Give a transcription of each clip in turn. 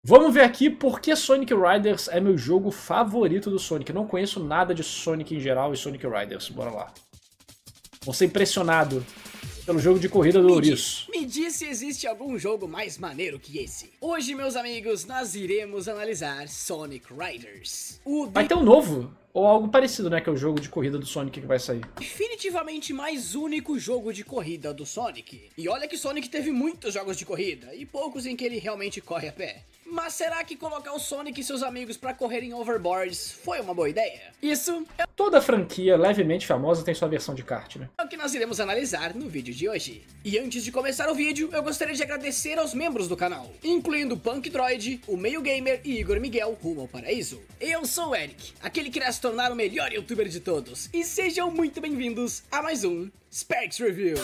Vamos ver aqui por que Sonic Riders é meu jogo favorito do Sonic. Eu não conheço nada de Sonic em geral e Sonic Riders. Bora lá. Vou ser impressionado pelo jogo de corrida do Ouriço. Me diz se existe algum jogo mais maneiro que esse. Hoje, meus amigos, nós iremos analisar Sonic Riders. Vai ter um novo, ou algo parecido, né? Que é o jogo de corrida do Sonic que vai sair. Definitivamente mais único jogo de corrida do Sonic. E olha que Sonic teve muitos jogos de corrida, e poucos em que ele realmente corre a pé. Mas será que colocar o Sonic e seus amigos pra correrem overboards foi uma boa ideia? Isso é Toda franquia levemente famosa tem sua versão de kart, né? o que nós iremos analisar no vídeo de hoje. E antes de começar o vídeo, eu gostaria de agradecer aos membros do canal, incluindo Punk Droid, o Meio Gamer e Igor Miguel rumo ao paraíso. Eu sou o Eric, aquele que irá se tornar o melhor youtuber de todos, e sejam muito bem-vindos a mais um Specs Review.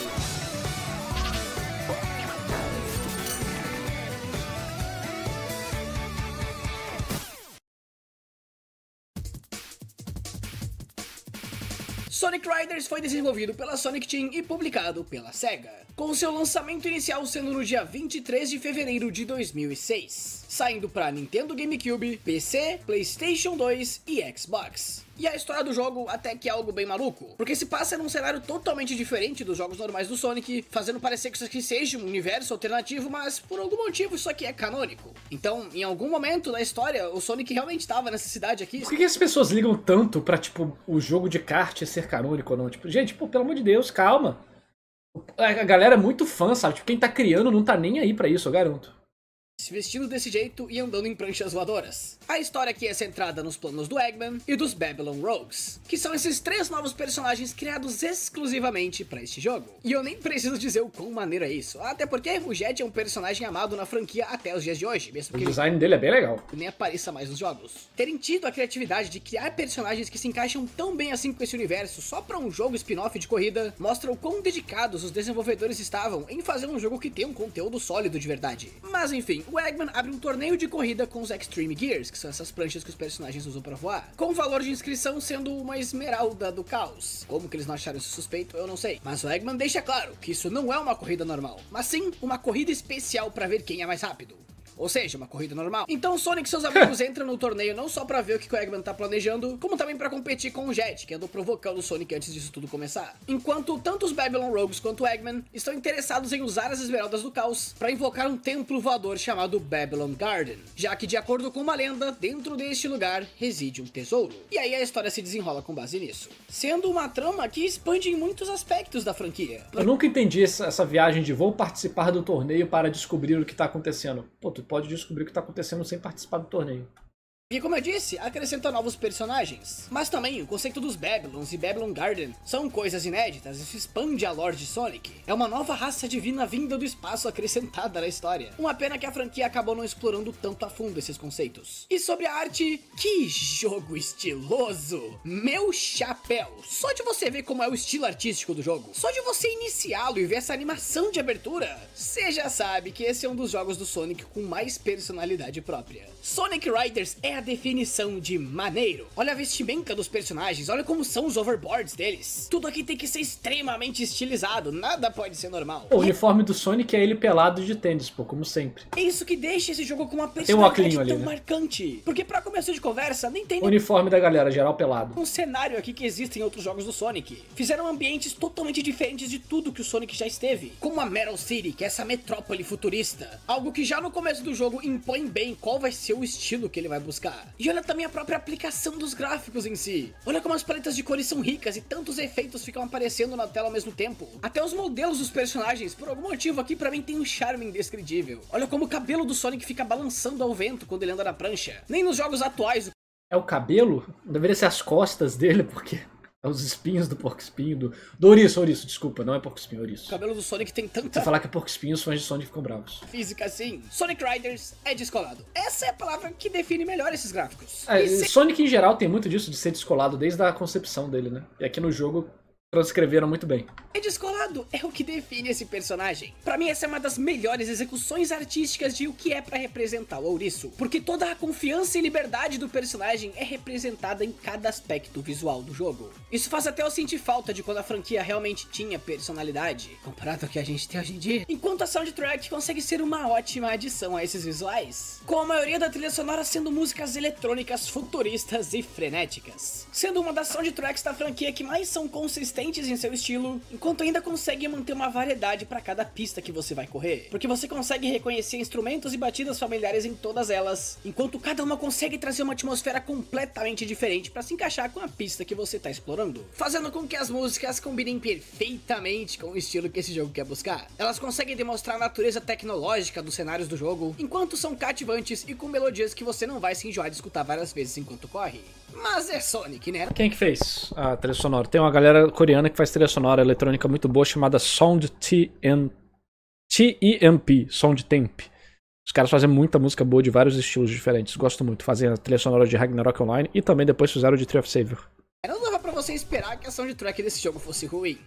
Sonic Riders foi desenvolvido pela Sonic Team e publicado pela SEGA, com seu lançamento inicial sendo no dia 23 de fevereiro de 2006, saindo para Nintendo GameCube, PC, PlayStation 2 e Xbox. E a história do jogo até que é algo bem maluco, porque se passa num cenário totalmente diferente dos jogos normais do Sonic, fazendo parecer que isso aqui seja um universo alternativo, mas por algum motivo isso aqui é canônico. Então, em algum momento da história, o Sonic realmente estava nessa cidade aqui. Por que as pessoas ligam tanto pra, tipo, o jogo de kart ser canônico ou não? Tipo, gente, pô, pelo amor de Deus, calma. A galera é muito fã, sabe? Tipo, quem tá criando não tá nem aí pra isso, eu garanto. Se vestindo desse jeito e andando em pranchas voadoras. A história aqui é centrada nos planos do Eggman e dos Babylon Rogues, que são esses três novos personagens criados exclusivamente para este jogo. E eu nem preciso dizer o quão maneiro é isso, até porque o Jet é um personagem amado na franquia até os dias de hoje, mesmo que O design dele é bem legal. ele nem apareça mais nos jogos. Terem tido a criatividade de criar personagens que se encaixam tão bem assim com esse universo só para um jogo spin-off de corrida, mostra o quão dedicados os desenvolvedores estavam em fazer um jogo que tem um conteúdo sólido de verdade. Mas enfim, o Eggman abre um torneio de corrida com os Extreme Gears, que são essas pranchas que os personagens usam pra voar, com o valor de inscrição sendo uma esmeralda do caos. Como que eles não acharam isso suspeito, eu não sei. Mas o Eggman deixa claro que isso não é uma corrida normal, mas sim uma corrida especial pra ver quem é mais rápido. Ou seja, uma corrida normal. Então Sonic e seus amigos entram no torneio não só pra ver o que o Eggman tá planejando, como também pra competir com o Jet, que andou provocando o Sonic antes disso tudo começar. Enquanto tanto os Babylon Rogues quanto o Eggman estão interessados em usar as esmeraldas do caos pra invocar um templo voador chamado Babylon Garden, já que de acordo com uma lenda, dentro deste lugar reside um tesouro. E aí a história se desenrola com base nisso, sendo uma trama que expande em muitos aspectos da franquia. Eu nunca entendi essa viagem de vou participar do torneio para descobrir o que tá acontecendo. Pô, tu pode descobrir o que tá acontecendo sem participar do torneio. E como eu disse, acrescenta novos personagens. Mas também o conceito dos Babylons e Babylon Garden são coisas inéditas, isso expande a lore de Sonic. É uma nova raça divina vinda do espaço acrescentada na história. Uma pena que a franquia acabou não explorando tanto a fundo esses conceitos. E sobre a arte, que jogo estiloso! Meu chapéu! Só de você ver como é o estilo artístico do jogo, só de você iniciá-lo e ver essa animação de abertura, você já sabe que esse é um dos jogos do Sonic com mais personalidade própria. Sonic Riders é a definição de maneiro. Olha a vestimenta dos personagens, olha como são os overboards deles. Tudo aqui tem que ser extremamente estilizado, nada pode ser normal. O uniforme do Sonic é ele pelado de tênis, pô, como sempre. É isso que deixa esse jogo com uma Tem um personalidade óculinho ali, tão né? marcante. Porque pra começo de conversa, nem tem O uniforme da galera, geral pelado. um cenário aqui que existe em outros jogos do Sonic. Fizeram ambientes totalmente diferentes de tudo que o Sonic já esteve. Como a Metal City, que é essa metrópole futurista. Algo que já no começo do jogo impõe bem qual vai ser o estilo que ele vai buscar. E olha também a própria aplicação dos gráficos em si. Olha como as paletas de cores são ricas e tantos efeitos ficam aparecendo na tela ao mesmo tempo. Até os modelos dos personagens, por algum motivo aqui pra mim tem um charme indescritível. Olha como o cabelo do Sonic fica balançando ao vento quando ele anda na prancha. Nem nos jogos atuais É o cabelo? Deveria ser as costas dele, porque é os espinhos do porco-espinho, do ouriço, desculpa, não é porco-espinho, o ouriço. cabelo do Sonic tem Se tanta falar que é porco-espinho, os fãs de Sonic ficam bravos. física assim. Sonic Riders é descolado. Essa é a palavra que define melhor esses gráficos. Sonic em geral tem muito disso de ser descolado desde a concepção dele, né? E aqui no jogo transcreveram muito bem. É descolado. cuidado é o que define esse personagem. Pra mim essa é uma das melhores execuções artísticas de o que é pra representar o ouriço, porque toda a confiança e liberdade do personagem é representada em cada aspecto visual do jogo. Isso faz até eu sentir falta de quando a franquia realmente tinha personalidade, comparado ao que a gente tem hoje em dia, enquanto a soundtrack consegue ser uma ótima adição a esses visuais, com a maioria da trilha sonora sendo músicas eletrônicas futuristas e frenéticas, sendo uma das soundtracks da franquia que mais são consistentes em seu estilo, enquanto ainda consegue manter uma variedade para cada pista que você vai correr, porque você consegue reconhecer instrumentos e batidas familiares em todas elas, enquanto cada uma consegue trazer uma atmosfera completamente diferente para se encaixar com a pista que você está explorando, fazendo com que as músicas combinem perfeitamente com o estilo que esse jogo quer buscar. Elas conseguem demonstrar a natureza tecnológica dos cenários do jogo, enquanto são cativantes e com melodias que você não vai se enjoar de escutar várias vezes enquanto corre. Mas é Sonic, né? Quem que fez a trilha sonora? Tem uma galera coreana que faz trilha sonora eletrônica muito boa chamada Sound TEMP, Sound Temp. Os caras fazem muita música boa de vários estilos diferentes. Gosto muito. Fazem a trilha sonora de Ragnarok Online e também depois fizeram de Tree of Savior. Não dava pra você esperar que a soundtrack desse jogo fosse ruim.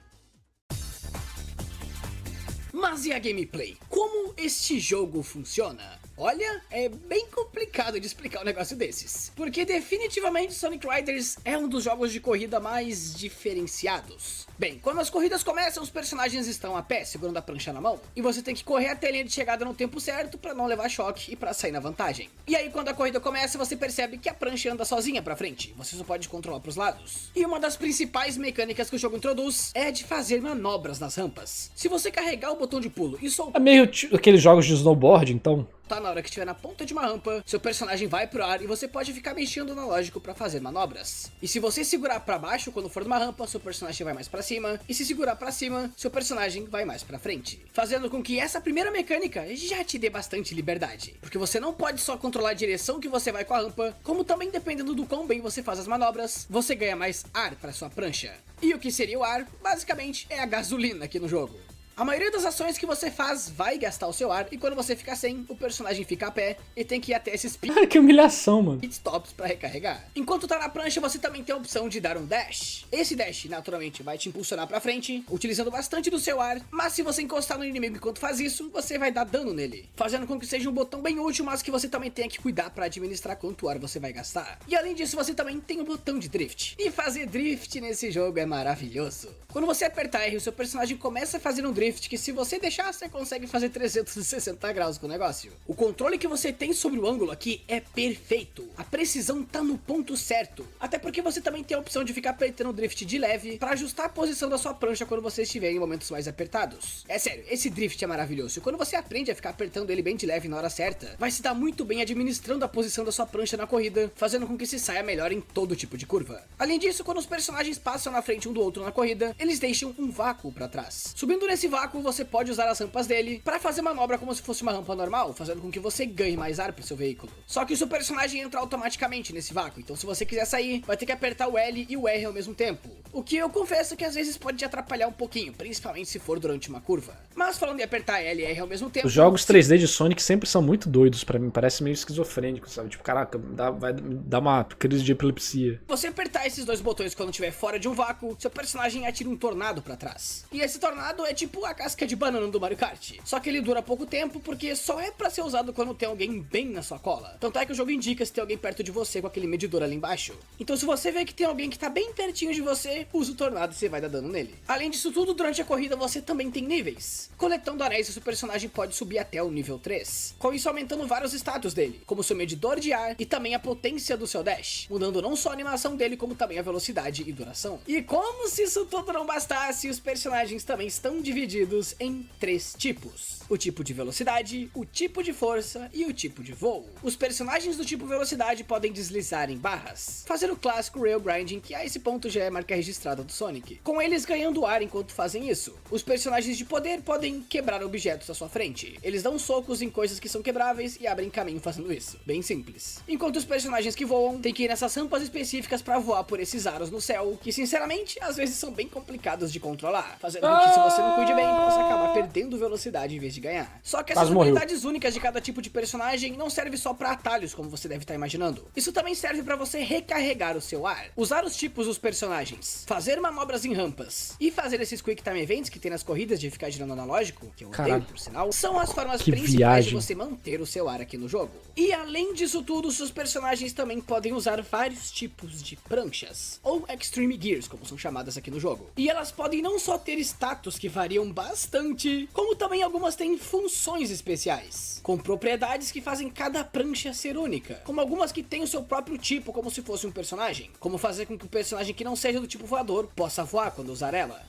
Mas e a gameplay? Como este jogo funciona? Olha, é bem complicado de explicar um negócio desses, porque definitivamente Sonic Riders é um dos jogos de corrida mais diferenciados. Bem, quando as corridas começam, os personagens estão a pé, segurando a prancha na mão, e você tem que correr até a linha de chegada no tempo certo pra não levar choque e pra sair na vantagem. E aí quando a corrida começa, você percebe que a prancha anda sozinha pra frente, você só pode controlar pros lados. E uma das principais mecânicas que o jogo introduz é a de fazer manobras nas rampas. Se você carregar o botão de pulo e soltar... É meio aqueles jogos de snowboard, então... Tá na hora que estiver na ponta de uma rampa, seu personagem vai pro ar e você pode ficar mexendo no analógico pra fazer manobras. E se você segurar pra baixo quando for numa rampa, seu personagem vai mais pra cima, e se segurar pra cima, seu personagem vai mais pra frente, fazendo com que essa primeira mecânica já te dê bastante liberdade, porque você não pode só controlar a direção que você vai com a rampa, como também dependendo do quão bem você faz as manobras, você ganha mais ar pra sua prancha. E o que seria o ar, basicamente, é a gasolina aqui no jogo. A maioria das ações que você faz vai gastar o seu ar, e quando você ficar sem, o personagem fica a pé e tem que ir até esses Que humilhação, mano. pitstops pra recarregar. Enquanto tá na prancha, você também tem a opção de dar um dash. Esse dash, naturalmente, vai te impulsionar pra frente, utilizando bastante do seu ar, mas se você encostar no inimigo enquanto faz isso, você vai dar dano nele, fazendo com que seja um botão bem útil, mas que você também tenha que cuidar pra administrar quanto ar você vai gastar. E além disso, você também tem o botão de drift. E fazer drift nesse jogo é maravilhoso. Quando você apertar R, o seu personagem começa a fazer um drift que, se você deixar, você consegue fazer 360 graus com o negócio. O controle que você tem sobre o ângulo aqui é perfeito. A precisão tá no ponto certo. Até porque você também tem a opção de ficar apertando o drift de leve para ajustar a posição da sua prancha quando você estiver em momentos mais apertados. É sério, esse drift é maravilhoso. E quando você aprende a ficar apertando ele bem de leve na hora certa, vai se dar muito bem administrando a posição da sua prancha na corrida, fazendo com que se saia melhor em todo tipo de curva. Além disso, quando os personagens passam na frente um do outro na corrida, eles deixam um vácuo para trás. Subindo nesse vácuo, você pode usar as rampas dele para fazer manobra como se fosse uma rampa normal, fazendo com que você ganhe mais ar pro seu veículo. Só que o seu personagem entra automaticamente nesse vácuo, então se você quiser sair, vai ter que apertar o L e o R ao mesmo tempo. O que eu confesso que às vezes pode te atrapalhar um pouquinho, principalmente se for durante uma curva. Mas falando em apertar L e R ao mesmo tempo... Os jogos 3D de Sonic sempre são muito doidos pra mim, parece meio esquizofrênico, sabe? Tipo, caraca, vai dar uma crise de epilepsia. Você apertar esses dois botões quando estiver fora de um vácuo, seu personagem atira um tornado pra trás. E esse tornado é tipo a casca de banana do Mario Kart. Só que ele dura pouco tempo porque só é pra ser usado quando tem alguém bem na sua cola. Tanto é que o jogo indica se tem alguém perto de você com aquele medidor ali embaixo. Então se você vê que tem alguém que tá bem pertinho de você, usa o tornado e você vai dar dano nele. Além disso tudo, durante a corrida você também tem níveis. Coletando anéis, o seu personagem pode subir até o nível 3. Com isso aumentando vários status dele, como seu medidor de ar e também a potência do seu dash, mudando não só a animação dele, como também a velocidade e duração. E como se isso tudo não bastasse, os personagens também estão divididos em 3 tipos: o tipo de velocidade, o tipo de força e o tipo de voo. Os personagens do tipo velocidade podem deslizar em barras, fazer o clássico rail grinding, que a esse ponto já é marca registrada do Sonic, com eles ganhando ar enquanto fazem isso. Os personagens de poder podem podem quebrar objetos à sua frente. Eles dão socos em coisas que são quebráveis e abrem caminho fazendo isso. Bem simples. Enquanto os personagens que voam têm que ir nessas rampas específicas pra voar por esses aros no céu, que sinceramente, às vezes são bem complicados de controlar, fazendo com que se você não cuide bem, você acaba perdendo velocidade em vez de ganhar. Só que essas habilidades únicas de cada tipo de personagem não servem só pra atalhos, como você deve estar imaginando. Isso também serve pra você recarregar o seu ar, usar os tipos dos personagens, fazer manobras em rampas e fazer esses Quick Time Events que tem nas corridas de ficar girando analógico, que eu odeio por sinal, são as formas principais de você manter o seu ar aqui no jogo. E além disso tudo, seus personagens também podem usar vários tipos de pranchas, ou Extreme Gears, como são chamadas aqui no jogo. E elas podem não só ter status que variam bastante, como também algumas têm funções especiais, com propriedades que fazem cada prancha ser única, como algumas que têm o seu próprio tipo, como se fosse um personagem, como fazer com que o personagem que não seja do tipo voador possa voar quando usar ela.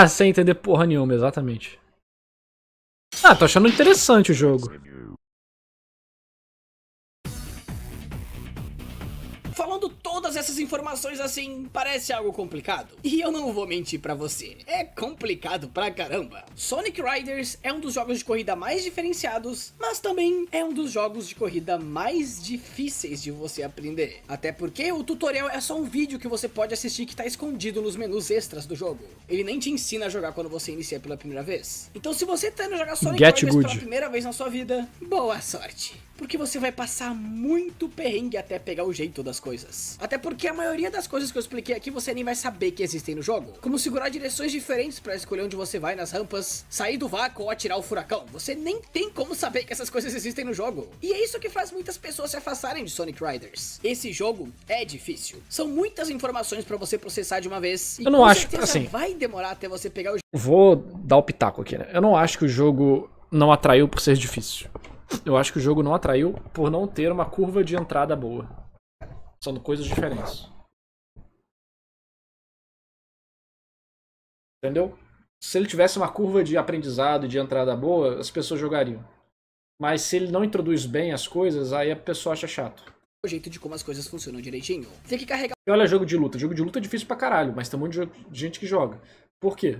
Sem entender porra nenhuma, exatamente. Tô achando interessante o jogo. Falando todas essas informações assim, parece algo complicado. E eu não vou mentir pra você, é complicado pra caramba. Sonic Riders é um dos jogos de corrida mais diferenciados, mas também é um dos jogos de corrida mais difíceis de você aprender. Até porque o tutorial é só um vídeo que você pode assistir que tá escondido nos menus extras do jogo. Ele nem te ensina a jogar quando você inicia pela primeira vez. Então se você tá indo jogar Sonic Riders pela primeira vez na sua vida, boa sorte. Porque você vai passar muito perrengue até pegar o jeito das coisas. Até porque a maioria das coisas que eu expliquei aqui você nem vai saber que existem no jogo. Como segurar direções diferentes para escolher onde você vai nas rampas, sair do vácuo ou atirar o furacão. Você nem tem como saber que essas coisas existem no jogo. E é isso que faz muitas pessoas se afastarem de Sonic Riders. Esse jogo é difícil. São muitas informações para você processar de uma vez. E eu não acho, assim, vai demorar até você pegar o jeito. Vou dar o pitaco aqui, né? Eu não acho que o jogo não atraiu por ser difícil. Eu acho que o jogo não atraiu por não ter uma curva de entrada boa. São coisas diferentes. Entendeu? Se ele tivesse uma curva de aprendizado e de entrada boa, as pessoas jogariam. Mas se ele não introduz bem as coisas, aí a pessoa acha chato. O jeito de como as coisas funcionam direitinho. Tem que carregar. E olha jogo de luta. Jogo de luta é difícil pra caralho, mas tem um monte de gente que joga. Por quê?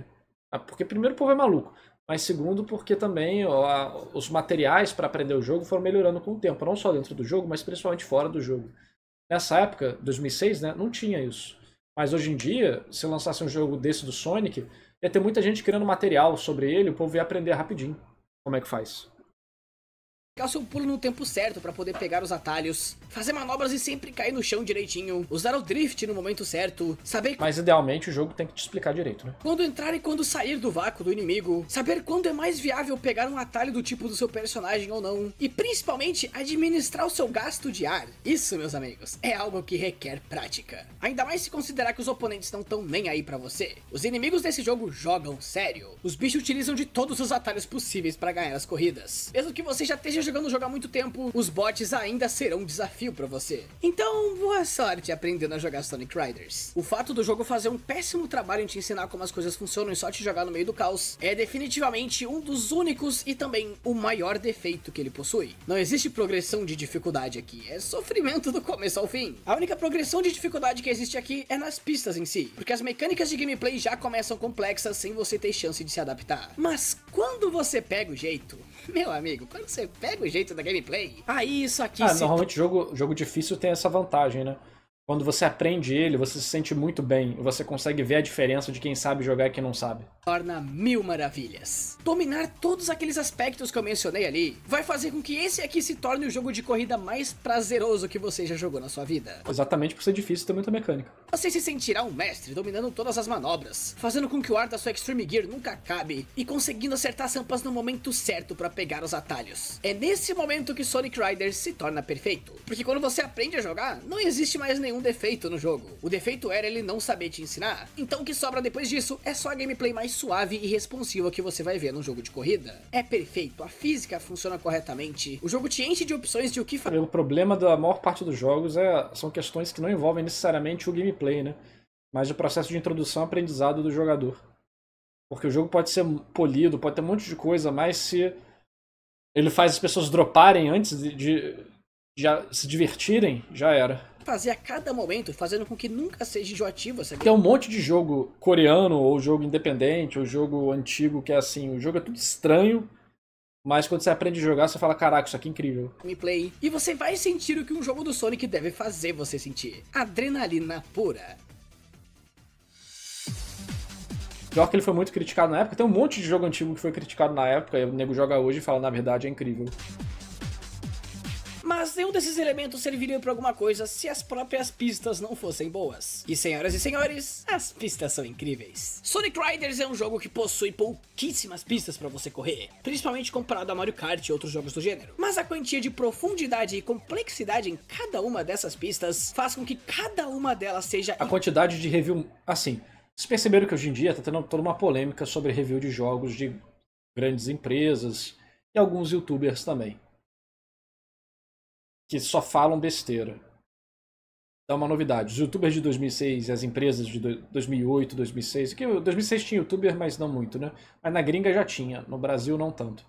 Porque primeiro o povo é maluco. Mas segundo, porque também os materiais para aprender o jogo foram melhorando com o tempo. Não só dentro do jogo, mas principalmente fora do jogo. Nessa época, 2006, né, não tinha isso. Mas hoje em dia, se lançasse um jogo desse do Sonic, ia ter muita gente criando material sobre ele, o povo ia aprender rapidinho como é que faz. Pegar o seu pulo no tempo certo para poder pegar os atalhos, fazer manobras e sempre cair no chão direitinho, usar o drift no momento certo, saber... Mas idealmente o jogo tem que te explicar direito, né? Quando entrar e quando sair do vácuo do inimigo, saber quando é mais viável pegar um atalho do tipo do seu personagem ou não, e principalmente administrar o seu gasto de ar. Isso, meus amigos, é algo que requer prática. Ainda mais se considerar que os oponentes não estão nem aí pra você. Os inimigos desse jogo jogam sério. Os bichos utilizam de todos os atalhos possíveis para ganhar as corridas. Mesmo que você já esteja jogando o jogo há muito tempo, os bots ainda serão um desafio pra você. Então, boa sorte aprendendo a jogar Sonic Riders. O fato do jogo fazer um péssimo trabalho em te ensinar como as coisas funcionam e só te jogar no meio do caos é definitivamente um dos únicos e também o maior defeito que ele possui. Não existe progressão de dificuldade aqui, é sofrimento do começo ao fim. A única progressão de dificuldade que existe aqui é nas pistas em si, porque as mecânicas de gameplay já começam complexas sem você ter chance de se adaptar. Mas quando você pega o jeito, meu amigo, quando você pega o jeito da gameplay, aí isso aqui normalmente jogo difícil tem essa vantagem, né? Quando você aprende ele, você se sente muito bem. Você consegue ver a diferença de quem sabe jogar e quem não sabe. Torna mil maravilhas. Dominar todos aqueles aspectos que eu mencionei ali vai fazer com que esse aqui se torne o jogo de corrida mais prazeroso que você já jogou na sua vida. Exatamente por ser difícil e ter muita mecânica. Você se sentirá um mestre dominando todas as manobras, fazendo com que o ar da sua Extreme Gear nunca acabe e conseguindo acertar as rampas no momento certo para pegar os atalhos. É nesse momento que Sonic Riders se torna perfeito, porque quando você aprende a jogar, não existe mais nenhum defeito no jogo. O defeito era ele não saber te ensinar. Então o que sobra depois disso é só a gameplay mais suave e responsiva que você vai ver num jogo de corrida. É perfeito, a física funciona corretamente, o jogo te enche de opções de o que fazer. O problema da maior parte dos jogos são questões que não envolvem necessariamente o gameplay, né? Mas o processo de introdução e aprendizado do jogador. Porque o jogo pode ser polido, pode ter um monte de coisa, mas se ele faz as pessoas droparem antes de se divertirem, já era. fazer a cada momento, fazendo com que nunca seja enjoativo essa Tem um monte de jogo coreano, ou jogo independente, ou jogo antigo, que é assim, o jogo é tudo estranho, mas quando você aprende a jogar, você fala, caraca, isso aqui é incrível. Gameplay, e você vai sentir o que um jogo do Sonic deve fazer você sentir. Adrenalina pura. Pior que ele foi muito criticado na época, tem um monte de jogo antigo que foi criticado na época, e o nego joga hoje e fala, na verdade, é incrível. Mas nenhum desses elementos serviria pra alguma coisa se as próprias pistas não fossem boas. E senhoras e senhores, as pistas são incríveis. Sonic Riders é um jogo que possui pouquíssimas pistas pra você correr, principalmente comparado a Mario Kart e outros jogos do gênero. Mas a quantia de profundidade e complexidade em cada uma dessas pistas faz com que cada uma delas seja... A quantidade de review, assim, vocês perceberam que hoje em dia tá tendo toda uma polêmica sobre review de jogos de grandes empresas e alguns youtubers também, que só falam besteira. Dá uma novidade. Os youtubers de 2006 e as empresas de 2008, 2006... Que 2006 tinha youtuber, mas não muito, né? Mas na gringa já tinha, no Brasil não tanto.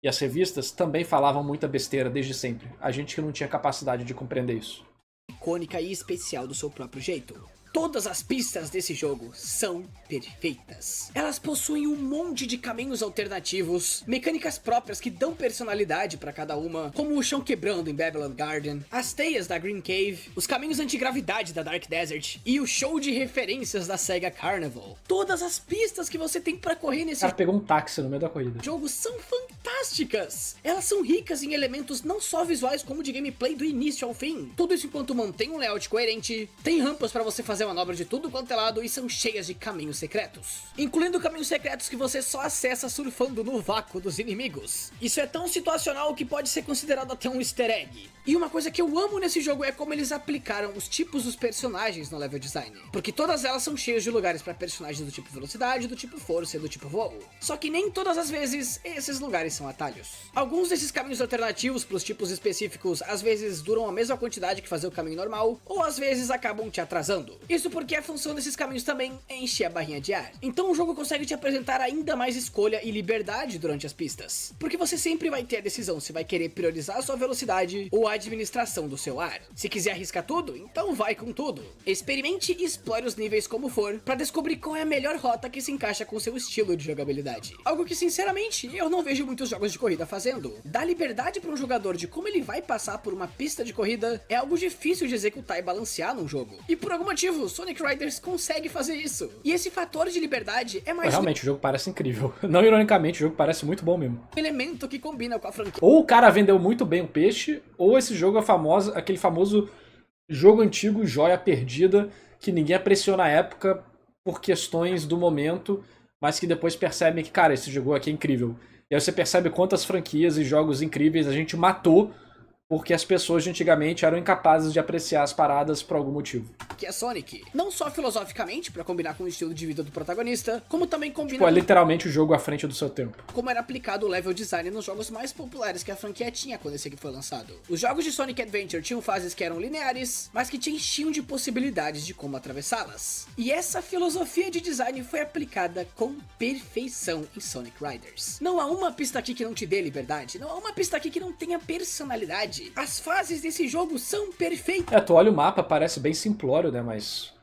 E as revistas também falavam muita besteira desde sempre. A gente que não tinha capacidade de compreender isso. Icônica e especial do seu próprio jeito. Todas as pistas desse jogo são perfeitas. Elas possuem um monte de caminhos alternativos, mecânicas próprias que dão personalidade para cada uma, como o chão quebrando em Babylon Garden, as teias da Green Cave, os caminhos antigravidade da Dark Desert e o show de referências da Sega Carnival. Todas as pistas que você tem para correr nesse O cara pegou um táxi no meio da corrida. jogo são fantásticas. Elas são ricas em elementos não só visuais como de gameplay do início ao fim. Tudo isso enquanto mantém um layout coerente, tem rampas para você fazer manobra de tudo quanto é lado e são cheias de caminhos secretos, incluindo caminhos secretos que você só acessa surfando no vácuo dos inimigos. Isso é tão situacional que pode ser considerado até um easter egg. E uma coisa que eu amo nesse jogo é como eles aplicaram os tipos dos personagens no level design, porque todas elas são cheias de lugares para personagens do tipo velocidade, do tipo força e do tipo voo. Só que nem todas as vezes esses lugares são atalhos. Alguns desses caminhos alternativos para os tipos específicos às vezes duram a mesma quantidade que fazer o caminho normal, ou às vezes acabam te atrasando. Isso porque a função desses caminhos também é encher a barrinha de ar. Então o jogo consegue te apresentar ainda mais escolha e liberdade durante as pistas, porque você sempre vai ter a decisão se vai querer priorizar a sua velocidade ou a administração do seu ar. Se quiser arriscar tudo, então vai com tudo. Experimente e explore os níveis como for, para descobrir qual é a melhor rota que se encaixa com seu estilo de jogabilidade. Algo que sinceramente eu não vejo muitos jogos de corrida fazendo. Dar liberdade para um jogador de como ele vai passar por uma pista de corrida é algo difícil de executar e balancear num jogo. E por algum motivo, Sonic Riders consegue fazer isso. E esse fator de liberdade é mais Realmente, o jogo parece incrível. Não ironicamente, o jogo parece muito bom mesmo. um elemento que combina com a franquia. Ou o cara vendeu muito bem o peixe, ou esse jogo é aquele famoso jogo antigo, joia perdida, que ninguém apreciou na época por questões do momento, mas que depois percebem que, cara, esse jogo aqui é incrível. E aí você percebe quantas franquias e jogos incríveis a gente matou porque as pessoas de antigamente eram incapazes de apreciar as paradas por algum motivo. Que é Sonic. Não só filosoficamente, pra combinar com o estilo de vida do protagonista, como também combina Tipo, é com literalmente o jogo à frente do seu tempo. como era aplicado o level design nos jogos mais populares que a franquia tinha quando esse aqui foi lançado. Os jogos de Sonic Adventure tinham fases que eram lineares, mas que te enchiam de possibilidades de como atravessá-las. E essa filosofia de design foi aplicada com perfeição em Sonic Riders. Não há uma pista aqui que não te dê liberdade, não há uma pista aqui que não tenha personalidade. As fases desse jogo são perfeitas. Tu olha o mapa, parece bem simplório, né, mas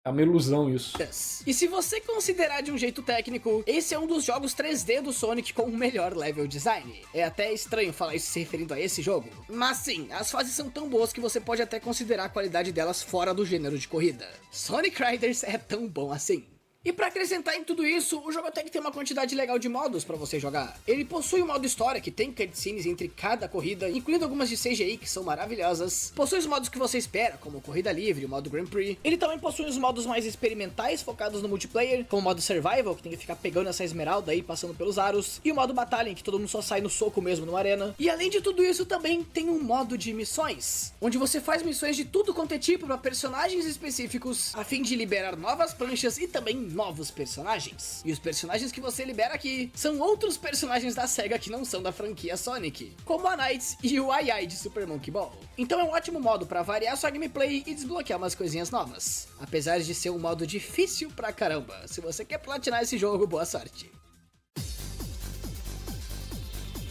é uma ilusão isso. E se você considerar de um jeito técnico, esse é um dos jogos 3D do Sonic com o melhor level design. É até estranho falar isso se referindo a esse jogo, mas sim, as fases são tão boas que você pode até considerar a qualidade delas fora do gênero de corrida. Sonic Riders é tão bom assim. E pra acrescentar em tudo isso, o jogo até que tem uma quantidade legal de modos pra você jogar. Ele possui um modo história que tem cutscenes entre cada corrida, incluindo algumas de CGI que são maravilhosas. Possui os modos que você espera, como corrida livre, o modo Grand Prix. Ele também possui os modos mais experimentais, focados no multiplayer, como o modo Survival, que tem que ficar pegando essa esmeralda aí, passando pelos aros. E o modo Batalha, em que todo mundo só sai no soco mesmo numa arena. E além de tudo isso, também tem um modo de missões, onde você faz missões de tudo quanto é tipo pra personagens específicos, a fim de liberar novas pranchas e também novos personagens. E os personagens que você libera aqui são outros personagens da SEGA que não são da franquia Sonic, como a Knights e o Ai Ai de Super Monkey Ball. Então é um ótimo modo pra variar sua gameplay e desbloquear umas coisinhas novas, apesar de ser um modo difícil pra caramba. Se você quer platinar esse jogo, boa sorte.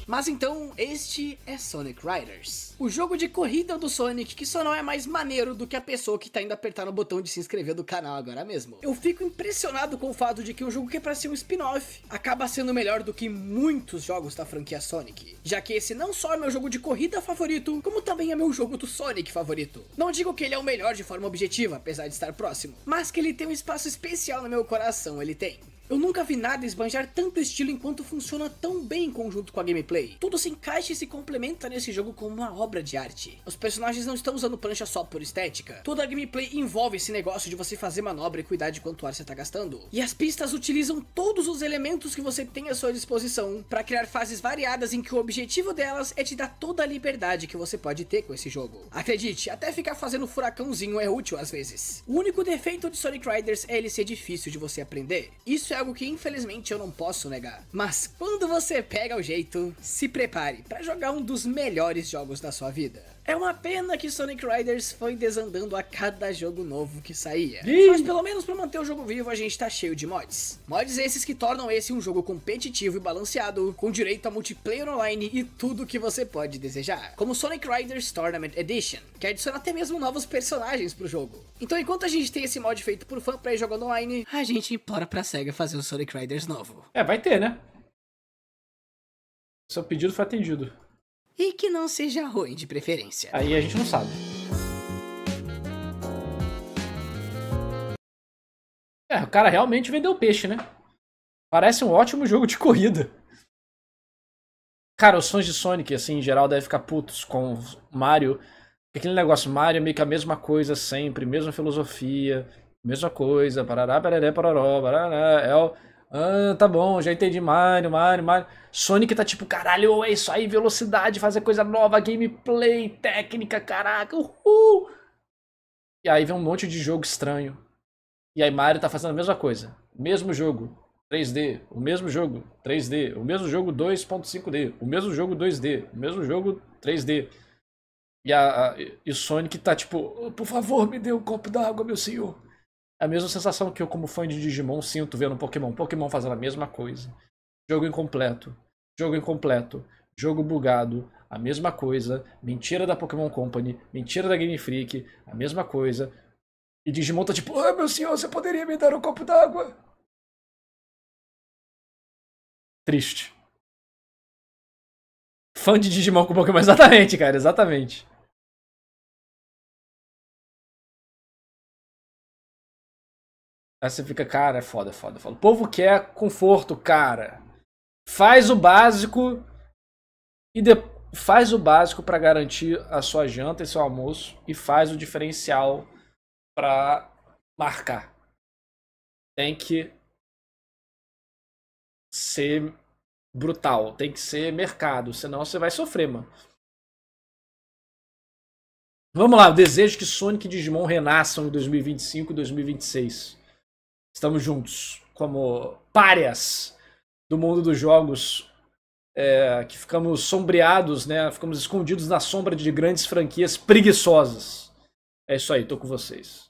Mas então, este é Sonic Riders, o jogo de corrida do Sonic que só não é mais maneiro do que a pessoa que tá indo apertar no botão de se inscrever do canal agora mesmo. Eu fico impressionado com o fato de que um jogo que é pra ser um spin-off acaba sendo melhor do que muitos jogos da franquia Sonic, já que esse não só é meu jogo de corrida favorito, como também é meu jogo do Sonic favorito. Não digo que ele é o melhor de forma objetiva, apesar de estar próximo, mas que ele tem um espaço especial no meu coração, ele tem. Eu nunca vi nada esbanjar tanto estilo enquanto funciona tão bem em conjunto com a gameplay. Tudo se encaixa e se complementa nesse jogo como uma obra de arte. Os personagens não estão usando prancha só por estética. Toda a gameplay envolve esse negócio de você fazer manobra e cuidar de quanto ar você tá gastando. E as pistas utilizam todos os elementos que você tem à sua disposição para criar fases variadas em que o objetivo delas é te dar toda a liberdade que você pode ter com esse jogo. Acredite, até ficar fazendo furacãozinho é útil às vezes. O único defeito de Sonic Riders é ele ser difícil de você aprender. Isso é algo que infelizmente eu não posso negar. Mas quando você pega o jeito, se prepare para jogar um dos melhores jogos da sua vida. É uma pena que Sonic Riders foi desandando a cada jogo novo que saía. Mas pelo menos para manter o jogo vivo a gente tá cheio de mods. Mods esses que tornam esse um jogo competitivo e balanceado, com direito a multiplayer online e tudo que você pode desejar. Como Sonic Riders Tournament Edition, que adiciona até mesmo novos personagens pro jogo. Então enquanto a gente tem esse mod feito por fã pra ir jogando online, a gente implora pra SEGA fazer o Sonic Riders novo. É, vai ter, né? Seu pedido foi atendido. E que não seja ruim de preferência. Aí a gente não sabe. É, o cara realmente vendeu peixe, né? Parece um ótimo jogo de corrida. Cara, os fãs de Sonic, assim, em geral, devem ficar putos com Mario. Aquele negócio, Mario é meio que a mesma coisa sempre, mesma filosofia, mesma coisa, parará, parará, parará, parará, é o... Ah, tá bom, já entendi, Mario. Sonic tá tipo, caralho, é isso aí, velocidade, fazer coisa nova, gameplay, técnica, caraca, uhul. E aí vem um monte de jogo estranho. E aí Mario tá fazendo a mesma coisa. Mesmo jogo, 3D, o mesmo jogo, 3D, o mesmo jogo 2.5D, o mesmo jogo 2D, o mesmo jogo 3D. E o Sonic tá tipo, por favor, me dê um copo d'água, meu senhor. É a mesma sensação que eu, como fã de Digimon, sinto vendo Pokémon. Pokémon fazendo a mesma coisa. Jogo incompleto. Jogo bugado. A mesma coisa. Mentira da Pokémon Company. Mentira da Game Freak. A mesma coisa. E Digimon tá tipo, ah, meu senhor, você poderia me dar um copo d'água? Triste. Fã de Digimon com Pokémon. Exatamente, cara. Exatamente. Aí você fica, cara, é foda. O povo quer conforto, cara. Faz o básico e faz o básico para garantir a sua janta e seu almoço e faz o diferencial para marcar. Tem que ser brutal, tem que ser mercado, senão você vai sofrer, mano. Vamos lá, eu desejo que Sonic e Digimon renasçam em 2025 e 2026. Estamos juntos, como párias do mundo dos jogos, que ficamos sombreados, né? Ficamos escondidos na sombra de grandes franquias preguiçosas. É isso aí, tô com vocês.